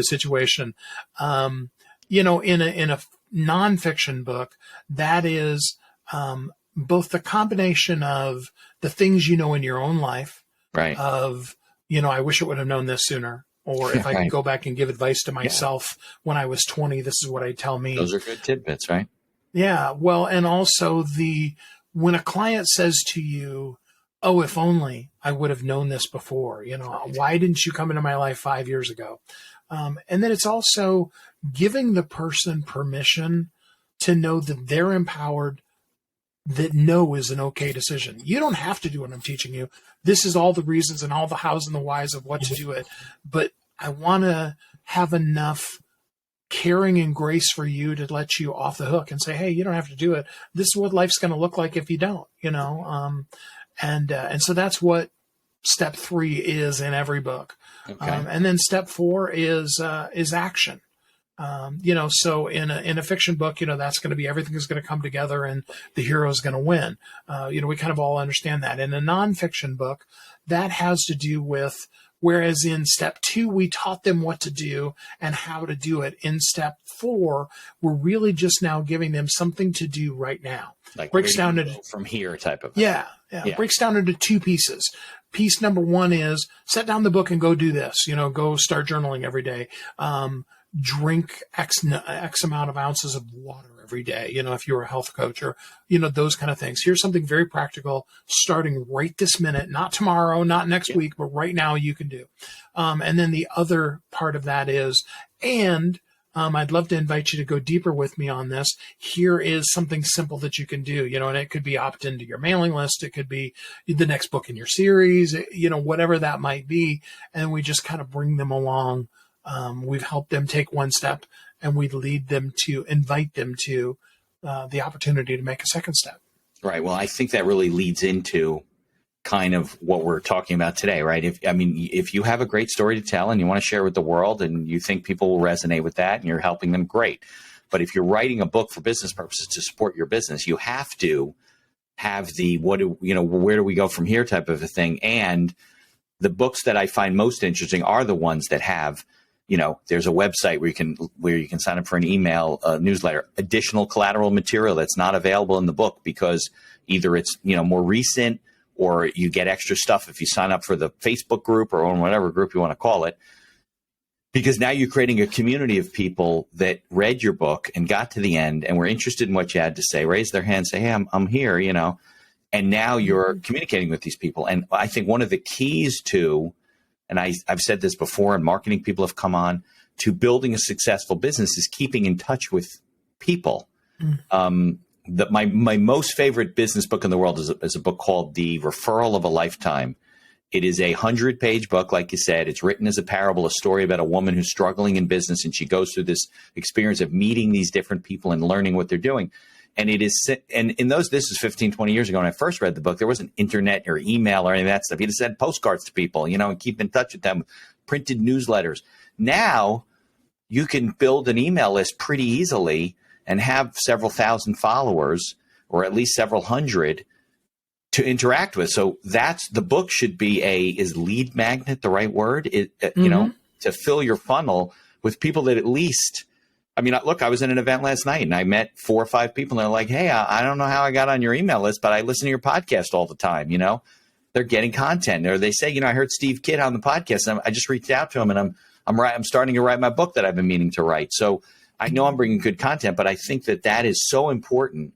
situation. In a nonfiction book, that is, both the combination of the things in your own life, of, I wish I would have known this sooner. Or if I could go back and give advice to myself when I was 20, this is what I'd tell me. Those are good tidbits, right? Yeah. Well, and also when a client says to you, oh, if only I would have known this before, why didn't you come into my life 5 years ago? And then it's also giving the person permission to know that they're empowered, that no is an okay decision. You don't have to do what I'm teaching you. This is all the reasons and all the hows and the whys of what to do it. But I want to have enough caring and grace for you to let you off the hook and say, hey, you don't have to do it. This is what life's going to look like if you don't, and so that's what step 3 is in every book. Okay. And then step 4 is action. So in a fiction book, that's going to be, everything is going to come together and the hero is going to win. We kind of all understand that. In a nonfiction book, that has to do with, whereas in step 2, we taught them what to do and how to do it. In step 4, we're really just now giving them something to do right now. Like breaks down into from here type of thing. Yeah. Breaks down into 2 pieces. Piece number 1 is set down the book and go do this, go start journaling every day. Drink X amount of ounces of water every day, if you're a health coach, or, those kind of things. Here's something very practical, starting right this minute, not tomorrow, not next week, but right now you can do. And then the other part of that is, I'd love to invite you to go deeper with me on this. Here is something simple that you can do, and it could be opt into your mailing list. It could be the next book in your series, whatever that might be. And we just kind of bring them along. We've helped them take one step, and we invite them to the opportunity to make a second step. Right. Well, I think that really leads into kind of what we're talking about today, right? If you have a great story to tell and you want to share with the world and you think people will resonate with that and you're helping them, great. But if you're writing a book for business purposes to support your business, you have to have where do we go from here type of a thing. And the books that I find most interesting are the ones that have, there's a website where you can sign up for an email newsletter, additional collateral material that's not available in the book because either it's, more recent, or you get extra stuff if you sign up for the Facebook group or on whatever group you want to call it. Because now you're creating a community of people that read your book and got to the end and were interested in what you had to say, raise their hand, say, hey, I'm here, and now you're communicating with these people. And I think one of the keys to, and I've said this before, and marketing people have come on, to building a successful business is keeping in touch with people. My most favorite business book in the world is a book called The Referral of a Lifetime. It is a 100-page book, like you said. It's written as a parable, a story about a woman who's struggling in business, and she goes through this experience of meeting these different people and learning what they're doing. And it is, and this is 15, 20 years ago when I first read the book, there wasn't internet or email or any of that stuff. You just send postcards to people, and keep in touch with them, printed newsletters. Now, you can build an email list pretty easily and have several thousand followers, or at least several hundred, to interact with. So the book should be is lead magnet the right word? To fill your funnel with people that at least, look, I was in an event last night and I met 4 or 5 people and they're like, hey, I don't know how I got on your email list, but I listen to your podcast all the time. They're getting content, or they say, I heard Steve Kidd on the podcast and I just reached out to him and I'm starting to write my book that I've been meaning to write. So I know I'm bringing good content, but I think that is so important.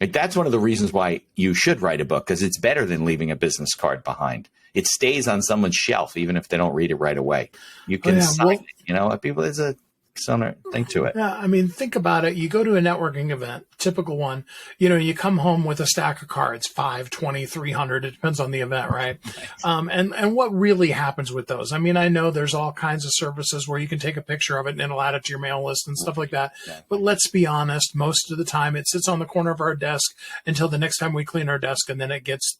Like, that's one of the reasons why you should write a book, because it's better than leaving a business card behind. It stays on someone's shelf, even if they don't read it right away. You can sign it. People, there's a thing to it. Yeah, think about it. You go to a networking event, typical one, you come home with a stack of cards, 5, 20, 300. It depends on the event, right? And what really happens with those? I know there's all kinds of services where you can take a picture of it and it'll add it to your mail list and stuff like that. Exactly. But let's be honest, most of the time it sits on the corner of our desk until the next time we clean our desk, and then it gets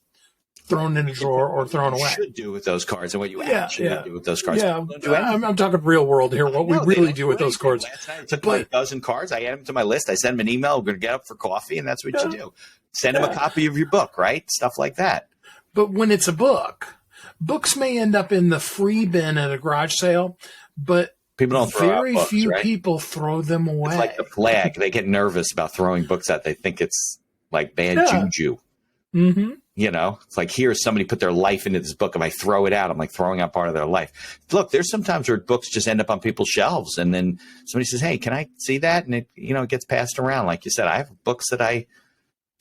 thrown in a drawer or thrown away. What you should do with those cards and what you actually do with those cards. Yeah, I'm talking real world here. What we really do with those cards. Last night I took a dozen cards. I add them to my list. I send them an email. We're going to get up for coffee, and that's what you do. Send them a copy of your book, right? Stuff like that. But when it's a book, books may end up in the free bin at a garage sale, but people don't throw very books, few right? people throw them away. It's like the flag. They get nervous about throwing books out. They think it's like bad juju. Mm-hmm. It's like, here, somebody put their life into this book. If I throw it out, I'm like throwing out part of their life. Look, there's sometimes where books just end up on people's shelves, and then somebody says, hey, can I see that? And it gets passed around. Like you said, I have books that I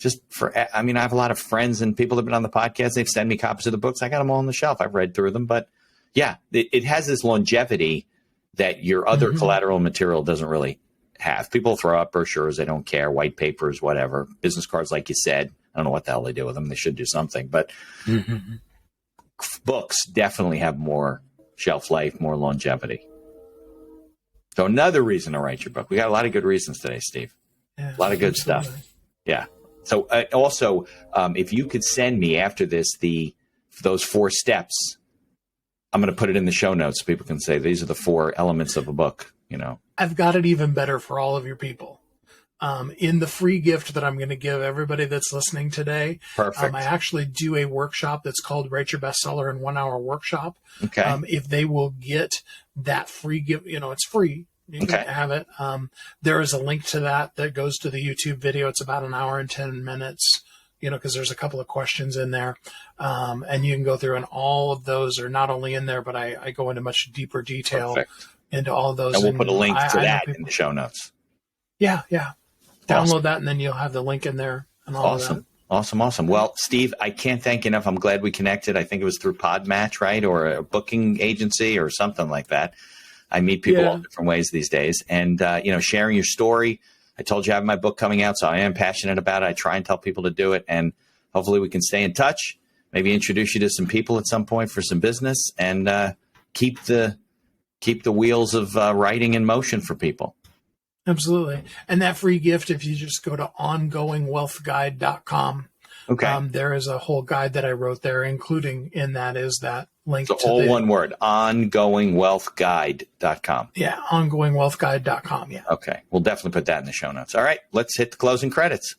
have a lot of friends and people that have been on the podcast. They've sent me copies of the books. I got them all on the shelf. I've read through them. But yeah, it has this longevity that your other collateral material doesn't really have. People throw out brochures. They don't care. White papers, whatever. Business cards, like you said. I don't know what the hell they do with them. They should do something. But books definitely have more shelf life, more longevity. So another reason to write your book. We got a lot of good reasons today, Steve. Yeah, a lot of good stuff. Yeah. So also, if you could send me after this those 4 steps, I'm going to put it in the show notes so people can say these are the 4 elements of a book. I've got it even better for all of your people. In the free gift that I'm going to give everybody that's listening today, Perfect. I actually do a workshop that's called Write Your Bestseller in 1 Hour Workshop. Okay. If they will get that free gift, it's free. You can have it. There is a link to that goes to the YouTube video. It's about 1 hour and 10 minutes, because there's a couple of questions in there. And you can go through, and all of those are not only in there, but I go into much deeper detail into all of those. And we'll put a link to that in the show notes. Yeah. Download that, and then you'll have the link in there and all of that. Awesome. Well, Steve, I can't thank you enough. I'm glad we connected. I think it was through Podmatch, right? Or a booking agency or something like that. I meet people all different ways these days. And, sharing your story. I told you I have my book coming out, so I am passionate about it. I try and tell people to do it. And hopefully we can stay in touch, maybe introduce you to some people at some point for some business, and keep the wheels of writing in motion for people. Absolutely. And that free gift, if you just go to ongoingwealthguide.com, there is a whole guide that I wrote there, including in that is that link. So all one word, ongoingwealthguide.com. Yeah, ongoingwealthguide.com. Yeah. Okay. We'll definitely put that in the show notes. All right. Let's hit the closing credits.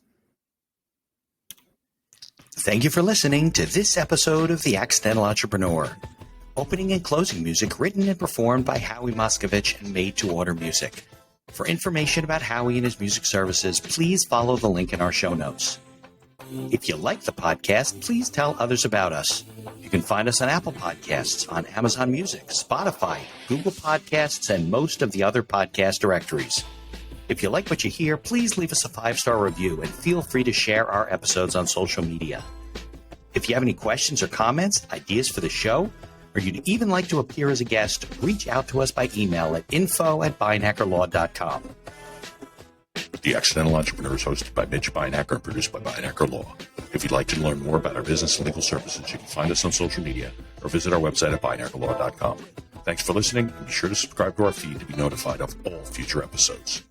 Thank you for listening to this episode of The Accidental Entrepreneur. Opening and closing music written and performed by Howie Moscovich and made to order music. For information about Howie and his music services, please follow the link in our show notes. If you like the podcast, please tell others about us. You can find us on Apple Podcasts, on Amazon Music, Spotify, Google Podcasts, and most of the other podcast directories. If you like what you hear, please leave us a 5-star review and feel free to share our episodes on social media. If you have any questions or comments, ideas for the show, or you'd even like to appear as a guest, reach out to us by email at info@beinhackerlaw.com. The Accidental Entrepreneur is hosted by Mitch Beinhacker and produced by Beinhacker Law. If you'd like to learn more about our business and legal services, you can find us on social media or visit our website at beinhackerlaw.com. Thanks for listening, and be sure to subscribe to our feed to be notified of all future episodes.